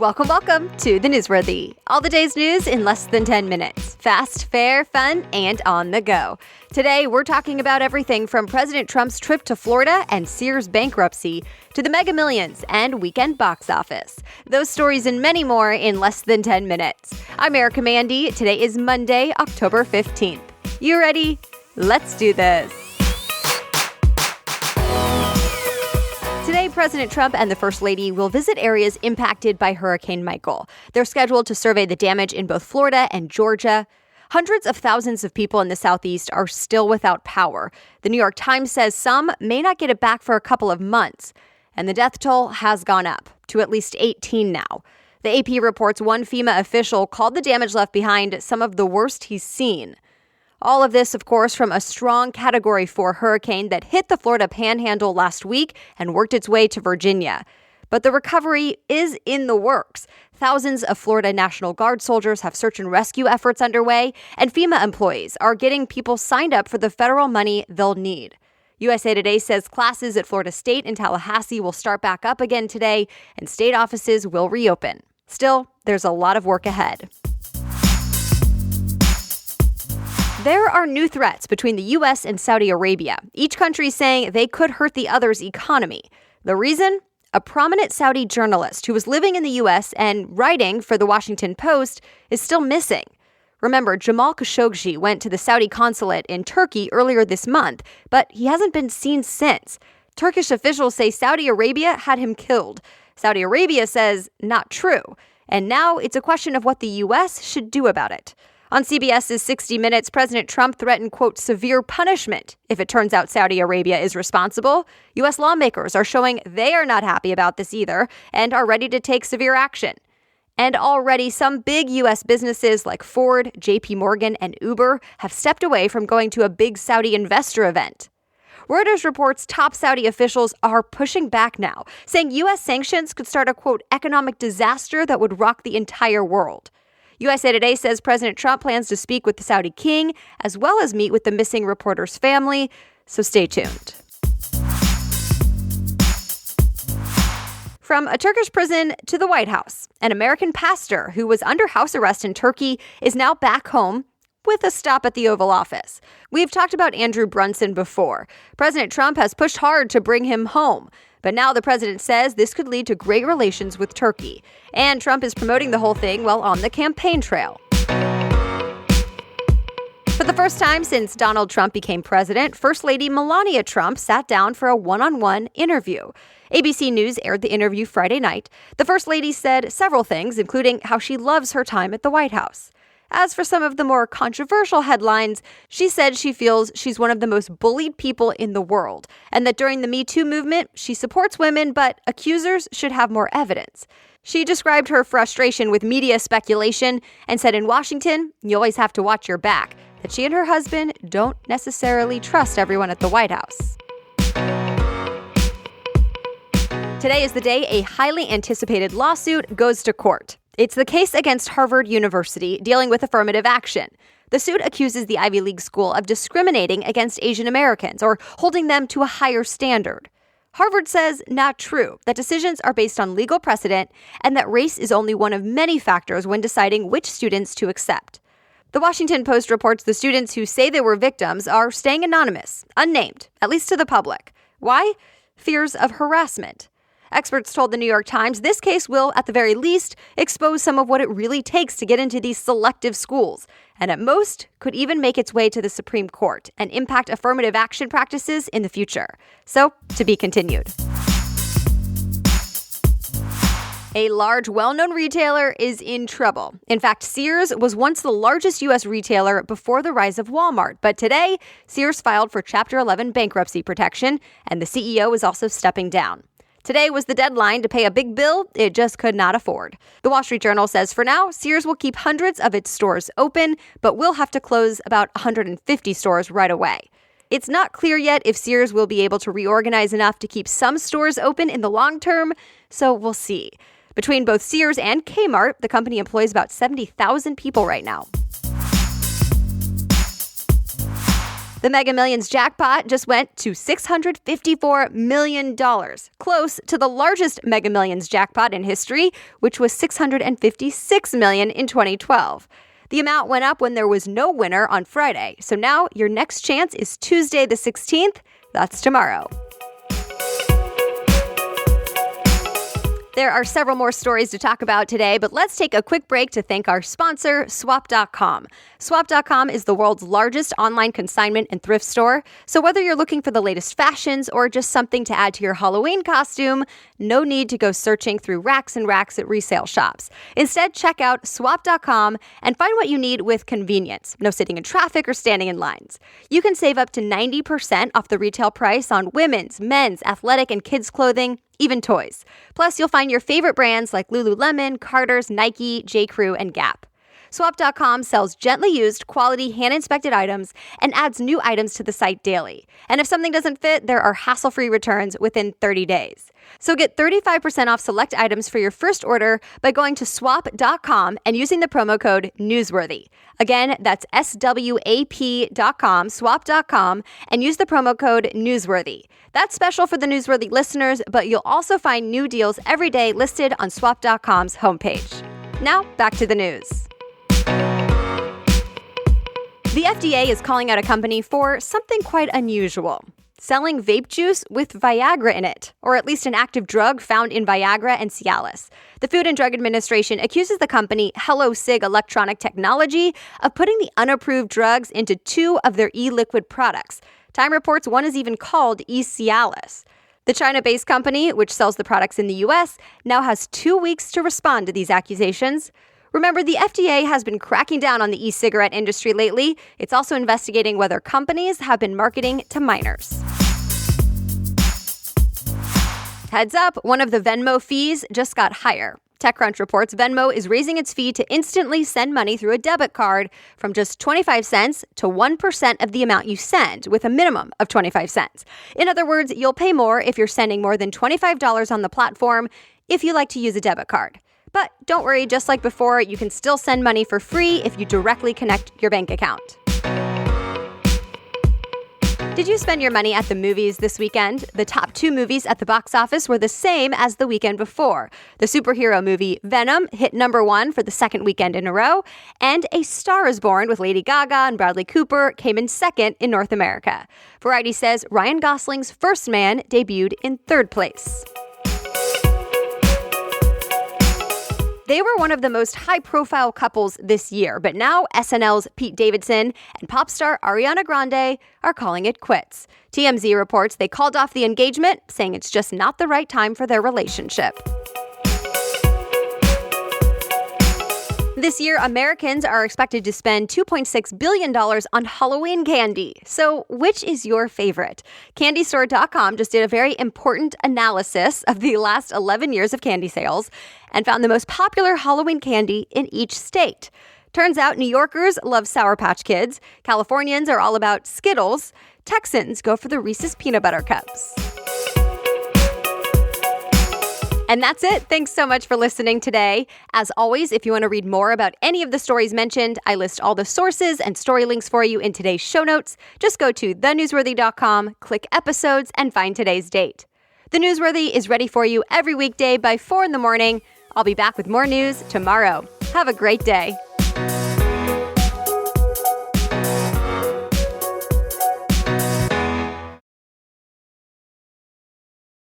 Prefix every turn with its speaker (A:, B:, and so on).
A: Welcome to the Newsworthy. All the day's news in less than 10 minutes. Fast, fair, fun, and on the go. Today, we're talking about everything from President Trump's trip to Florida and Sears Bankruptcy to the Mega Millions and weekend box office. Those stories and many more in less than 10 minutes. I'm Erica Mandy. Today is Monday, October 15th. You ready? Let's do this. Today, President Trump and the First Lady will visit areas impacted by Hurricane Michael. They're scheduled to survey the damage in both Florida and Georgia. Hundreds of thousands of people in the Southeast are still without power. The New York Times says some may not get it back for a couple of months. And the death toll has gone up to at least 18 now. The AP reports one FEMA official called the damage left behind some of the worst he's seen. All of this, of course, from a strong Category 4 hurricane that hit the Florida Panhandle last week and worked its way to Virginia. But the recovery is in the works. Thousands of Florida National Guard soldiers have search and rescue efforts underway, and FEMA employees are getting people signed up for the federal money they'll need. USA Today says classes at Florida State and Tallahassee will start back up again today, and state offices will reopen. Still, there's a lot of work ahead. There are new threats between the U.S. and Saudi Arabia, each country saying they could hurt the other's economy. The reason? A prominent Saudi journalist who was living in the U.S. and writing for the Washington Post is still missing. Remember, Jamal Khashoggi went to the Saudi consulate in Turkey earlier this month, but he hasn't been seen since. Turkish officials say Saudi Arabia had him killed. Saudi Arabia says not true. And now it's a question of what the U.S. should do about it. On CBS's 60 Minutes, President Trump threatened, quote, severe punishment if it turns out Saudi Arabia is responsible. U.S. lawmakers are showing they are not happy about this either and are ready to take severe action. And already some big U.S. businesses like Ford, JP Morgan, and Uber have stepped away from going to a big Saudi investor event. Reuters reports top Saudi officials are pushing back now, saying U.S. sanctions could start a, quote, economic disaster that would rock the entire world. USA Today says President Trump plans to speak with the Saudi king, as well as meet with the missing reporter's family, so stay tuned. From a Turkish prison to the White House, an American pastor who was under house arrest in Turkey is now back home with a stop at the Oval Office. We've talked about Andrew Brunson before. President Trump has pushed hard to bring him home. But now the president says this could lead to great relations with Turkey. And Trump is promoting the whole thing while on the campaign trail. For the first time since Donald Trump became president, First Lady Melania Trump sat down for a one-on-one interview. ABC News aired the interview Friday night. The First Lady said several things, including how she loves her time at the White House. As for some of the more controversial headlines, she said she feels she's one of the most bullied people in the world, and that during the Me Too movement, she supports women, but accusers should have more evidence. She described her frustration with media speculation and said in Washington, you always have to watch your back, that she and her husband don't necessarily trust everyone at the White House. Today is the day a highly anticipated lawsuit goes to court. It's the case against Harvard University dealing with affirmative action. The suit accuses the Ivy League school of discriminating against Asian Americans or holding them to a higher standard. Harvard says not true, that decisions are based on legal precedent and that race is only one of many factors when deciding which students to accept. The Washington Post reports the students who say they were victims are staying anonymous, unnamed, at least to the public. Why? Fears of harassment. Experts told the New York Times this case will, at the very least, expose some of what it really takes to get into these selective schools, and at most, could even make its way to the Supreme Court and impact affirmative action practices in the future. So, to be continued. A large, well-known retailer is in trouble. In fact, Sears was once the largest U.S. retailer before the rise of Walmart. But today, Sears filed for Chapter 11 bankruptcy protection, and the CEO is also stepping down. Today was the deadline to pay a big bill it just could not afford. The Wall Street Journal says for now, Sears will keep hundreds of its stores open, but will have to close about 150 stores right away. It's not clear yet if Sears will be able to reorganize enough to keep some stores open in the long term, so we'll see. Between both Sears and Kmart, the company employs about 70,000 people right now. The Mega Millions jackpot just went to $654 million, close to the largest Mega Millions jackpot in history, which was $656 million in 2012. The amount went up when there was no winner on Friday, so now your next chance is Tuesday the 16th. That's tomorrow. There are several more stories to talk about today, but let's take a quick break to thank our sponsor, Swap.com. Swap.com is the world's largest online consignment and thrift store. So whether you're looking for the latest fashions or just something to add to your Halloween costume, no need to go searching through racks and racks at resale shops. Instead, check out Swap.com and find what you need with convenience. No sitting in traffic or standing in lines. You can save up to 90% off the retail price on women's, men's, athletic, and kids' clothing, even toys. Plus, you'll find your favorite brands like Lululemon, Carter's, Nike, J.Crew, and Gap. Swap.com sells gently used, quality, hand-inspected items and adds new items to the site daily. And if something doesn't fit, there are hassle-free returns within 30 days. So get 35% off select items for your first order by going to swap.com and using the promo code Newsworthy. Again, that's swap.com, swap.com, and use the promo code Newsworthy. That's special for the Newsworthy listeners, but you'll also find new deals every day listed on swap.com's homepage. Now, back to the news. The FDA is calling out a company for something quite unusual. Selling vape juice with Viagra in it, or at least an active drug found in Viagra and Cialis. The Food and Drug Administration accuses the company HelloSig Electronic Technology of putting the unapproved drugs into two of their e-liquid products. Time reports one is even called e-Cialis. The China-based company, which sells the products in the U.S., now has 2 weeks to respond to these accusations. Remember, the FDA has been cracking down on the e-cigarette industry lately. It's also investigating whether companies have been marketing to minors. Heads up, one of the Venmo fees just got higher. TechCrunch reports Venmo is raising its fee to instantly send money through a debit card from just 25 cents to 1% of the amount you send, with a minimum of 25 cents. In other words, you'll pay more if you're sending more than $25 on the platform if you like to use a debit card. But don't worry, just like before, you can still send money for free if you directly connect your bank account. Did you spend your money at the movies this weekend? The top 2 movies at the box office were the same as the weekend before. The superhero movie Venom hit number 1 for the second weekend in a row, and A Star is Born with Lady Gaga and Bradley Cooper came in second in North America. Variety says Ryan Gosling's First Man debuted in 3rd place. They were one of the most high-profile couples this year, but now SNL's Pete Davidson and pop star Ariana Grande are calling it quits. TMZ reports they called off the engagement, saying it's just not the right time for their relationship. This year, Americans are expected to spend $2.6 billion on Halloween candy. So which is your favorite? CandyStore.com just did a very important analysis of the last 11 years of candy sales and found the most popular Halloween candy in each state. Turns out New Yorkers love Sour Patch Kids, Californians are all about Skittles, Texans go for the Reese's Peanut Butter Cups. And that's it. Thanks so much for listening today. As always, if you want to read more about any of the stories mentioned, I list all the sources and story links for you in today's show notes. Just go to thenewsworthy.com, click episodes, and find today's date. The Newsworthy is ready for you every weekday by 4 in the morning. I'll be back with more news tomorrow. Have a great day.